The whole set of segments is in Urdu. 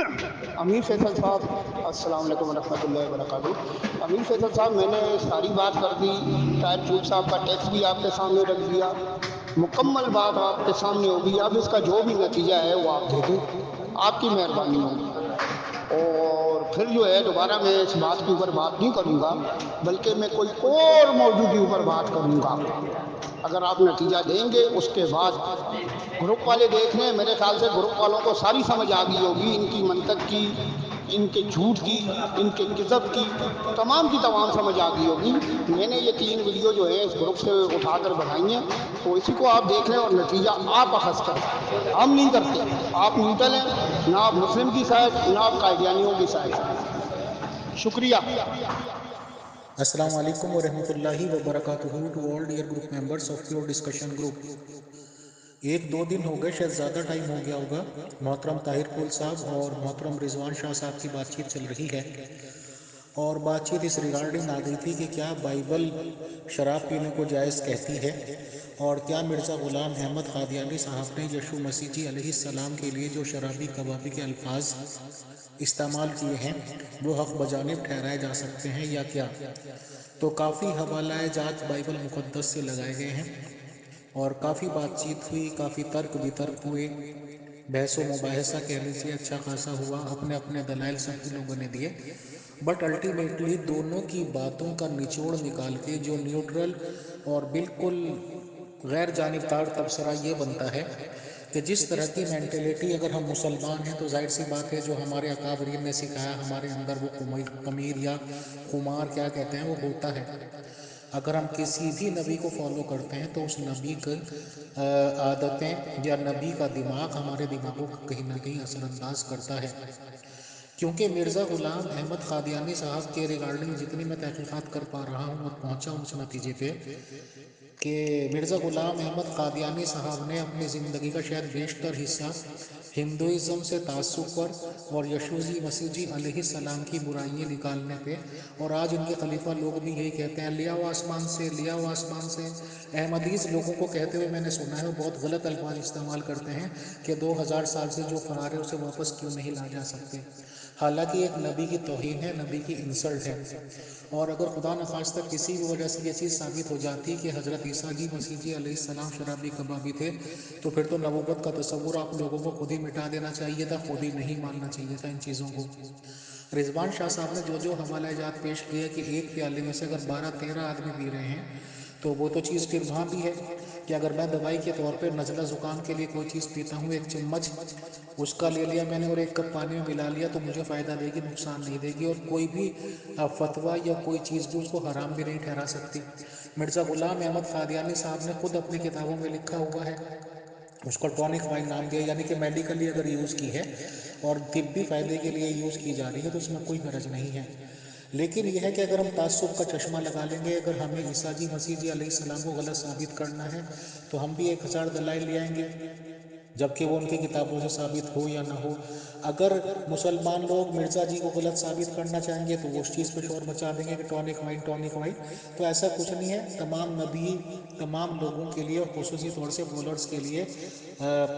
امیر فیصل صاحب السلام علیکم ورحمۃ اللہ وبرکاتہ۔ امیر فیصل صاحب، میں نے ساری بات کر دی، طاہر چوب صاحب کا ٹیکس بھی آپ کے سامنے رکھ دیا، مکمل بات آپ کے سامنے ہوگی۔ اب اس کا جو بھی نتیجہ ہے وہ آپ دے دیں، آپ کی مہربانی ہوگی۔ اور پھر جو ہے دوبارہ میں اس بات کے اوپر بات نہیں کروں گا، بلکہ میں کوئی اور موضوع کے اوپر بات کروں گا۔ اگر آپ نتیجہ دیں گے اس کے بعد گروپ والے دیکھ لیں، میرے خیال سے گروپ والوں کو ساری سمجھ آ گئی ہوگی، ان کی منطق کی، ان کے جھوٹ کی، ان کے کذب کی تمام سمجھ آ گئی ہوگی۔ میں نے یہ 3 ویڈیو جو ہیں اس گروپ سے اٹھا کر بنائی ہیں، تو اسی کو آپ دیکھ لیں اور نتیجہ آپ اخذ کریں۔ ہم نہیں کرتے، آپ نیوٹرل ہیں، نہ آپ مسلم کی سائڈ نہ آپ قائدیانیوں کی سائڈ۔ شکریہ۔ السلام علیکم ورحمۃ اللہ وبرکاتہ to all dear group members of pure discussion group. 1-2 دن ہو گئے، شاید زیادہ ٹائم ہو گیا ہوگا، محترم طاہر پول صاحب اور محترم رضوان شاہ صاحب کی بات چیت چل رہی ہے، اور بات چیت اس ریگارڈنگ آ گئی تھی کہ کیا بائبل شراب پینے کو جائز کہتی ہے، اور کیا مرزا غلام احمد قادیانی صاحب نے یشوع مسیح جی علیہ السلام کے لیے جو شرابی کبابی کے الفاظ استعمال کیے ہیں وہ حق بجانب ٹھہرائے جا سکتے ہیں یا کیا؟ تو کافی حوالہ جات بائبل مقدس سے لگائے گئے ہیں، اور کافی بات چیت ہوئی، کافی ترک بترک ہوئے، بحث و مباحثہ کہہ لیجیے اچھا خاصا ہوا، اپنے اپنے دلائل سب لوگوں نے دیے، بٹ الٹیمیٹلی دونوں کی باتوں کا نچوڑ نکال کے جو نیوٹرل اور بالکل غیر جانبدار تبصرہ یہ بنتا ہے کہ جس طرح کی مینٹیلیٹی اگر ہم مسلمان ہیں تو ظاہر سی بات ہے جو ہمارے اکابرین نے سکھایا ہمارے اندر وہ قمیر یا خمار کیا کہتے ہیں وہ ہوتا ہے۔ اگر ہم کسی بھی نبی کو فالو کرتے ہیں تو اس نبی کی عادتیں یا نبی کا دماغ ہمارے دماغوں کو کہیں نہ کہیں اثر انداز کرتا ہے، کیونکہ مرزا غلام احمد قادیانی صاحب کے ریگارڈنگ جتنی میں تحقیقات کر پا رہا ہوں اور پہنچا ہوں اس نتیجے پہ کہ مرزا غلام احمد قادیانی صاحب نے اپنی زندگی کا شاید بیشتر حصہ ہندوازم سے تعصب پر اور یشوع مسیح جی علیہ السلام کی برائیاں نکالنے پہ، اور آج ان کے خلیفہ لوگ بھی یہی کہتے ہیں لیا آسمان سے، لیا آسمان سے۔ احمدیز لوگوں کو کہتے ہوئے میں نے سنا ہے وہ بہت غلط الفاظ استعمال کرتے ہیں کہ 2000 سال سے جو فرار ہے اسے واپس کیوں نہیں لا جا سکتے، حالانکہ ایک نبی کی توہین ہے، نبی کی انسلٹ ہے۔ اور اگر خدا نخواستہ کسی بھی وجہ سے یہ چیز ثابت ہو جاتی کہ حضرت عیسیٰ جی مسیح جی علیہ السلام شرابی کبابی تھے، تو پھر تو نبوت کا تصور آپ لوگوں کو خود ہی مٹا دینا چاہیے تھا، خود ہی نہیں ماننا چاہیے تھا ان چیزوں کو۔ رضوان شاہ صاحب نے جو حوالہ جات پیش کیا کہ ایک پیالے میں سے اگر 12-13 آدمی پی رہے ہیں تو وہ تو چیز پھر وہاں بھی ہے کہ اگر میں دوائی کے طور پہ نزلہ زکام کے لیے کوئی چیز پیتا ہوں، 1 چمچ اس کا لے لیا میں نے اور 1 کپ پانی میں ملا لیا تو مجھے فائدہ دے گی، نقصان نہیں دے گی، اور کوئی بھی فتویٰ یا کوئی چیز بھی اس کو حرام بھی نہیں ٹھہرا سکتی۔ مرزا غلام احمد قادیانی صاحب نے خود اپنی کتابوں میں لکھا ہوا ہے، اس کو ٹونک وائن نام دیا، یعنی کہ میڈیکلی اگر یوز کی ہے اور طبی فائدے کے لیے یوز کی جا رہی ہے تو اس میں کوئی حرج نہیں ہے۔ لیکن یہ ہے کہ اگر ہم تعصب کا چشمہ لگا لیں گے، اگر ہمیں عیسیٰ جی مسیح جی علیہ السلام کو غلط ثابت کرنا ہے تو ہم بھی 1000 دلائل لے آئیں گے، جبکہ وہ ان کی کتابوں سے ثابت ہو یا نہ ہو۔ اگر مسلمان لوگ مرزا جی کو غلط ثابت کرنا چاہیں گے تو وہ اس چیز پہ شور مچا دیں گے کہ ٹونک وائن ٹونک وائن، تو ایسا کچھ نہیں ہے۔ تمام نبی تمام لوگوں کے لیے اور خصوصی طور سے فالوورز کے لیے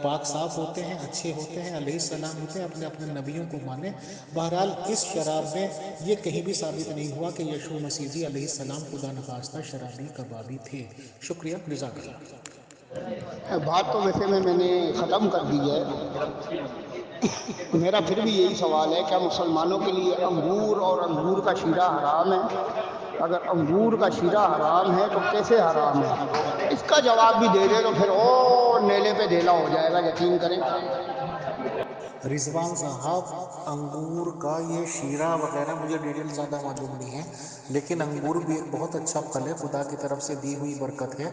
پاک صاف ہوتے ہیں، اچھے ہوتے ہیں، علیہ السلام ہوتے ہیں، اپنے اپنے نبیوں کو مانیں۔ بہرحال اس شراب میں یہ کہیں بھی ثابت نہیں ہوا کہ یشوع مسیح جی علیہ السلام خدا نخواستہ شرابی کبابی تھے۔ شکریہ، جزاک اللہ۔ بات تو ویسے میں نے ختم کر دی ہے۔ میرا پھر بھی یہی سوال ہے، کیا مسلمانوں کے لیے انگور اور انگور کا شیرہ حرام ہے؟ اگر انگور کا شیرہ حرام ہے تو کیسے حرام ہے؟ اس کا جواب بھی دے دے تو پھر اور نیلے پہ ڈھیلا ہو جائے گا، یقین کریں۔ رضوان صاحب، انگور کا یہ شیرہ وغیرہ مجھے ڈیٹیل زیادہ معلوم نہیں ہے، لیکن انگور بھی ایک بہت اچھا پھل ہے، خدا کی طرف سے دی ہوئی برکت ہے۔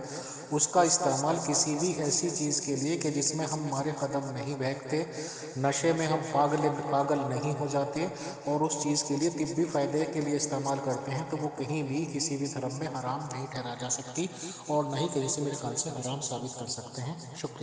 اس کا استعمال کسی بھی ایسی چیز کے لیے کہ جس میں ہمارے قدم نہیں بہکتے، نشے میں ہم پاگل نہیں ہو جاتے، اور اس چیز کے لیے طبی فائدے کے لیے استعمال کرتے ہیں، تو وہ کہیں بھی کسی بھی دھرم میں حرام نہیں ٹھہرا جا سکتی، اور نہ ہی کہیں سے میرے خیال سے حرام ثابت کر سکتے ہیں۔ شکریہ۔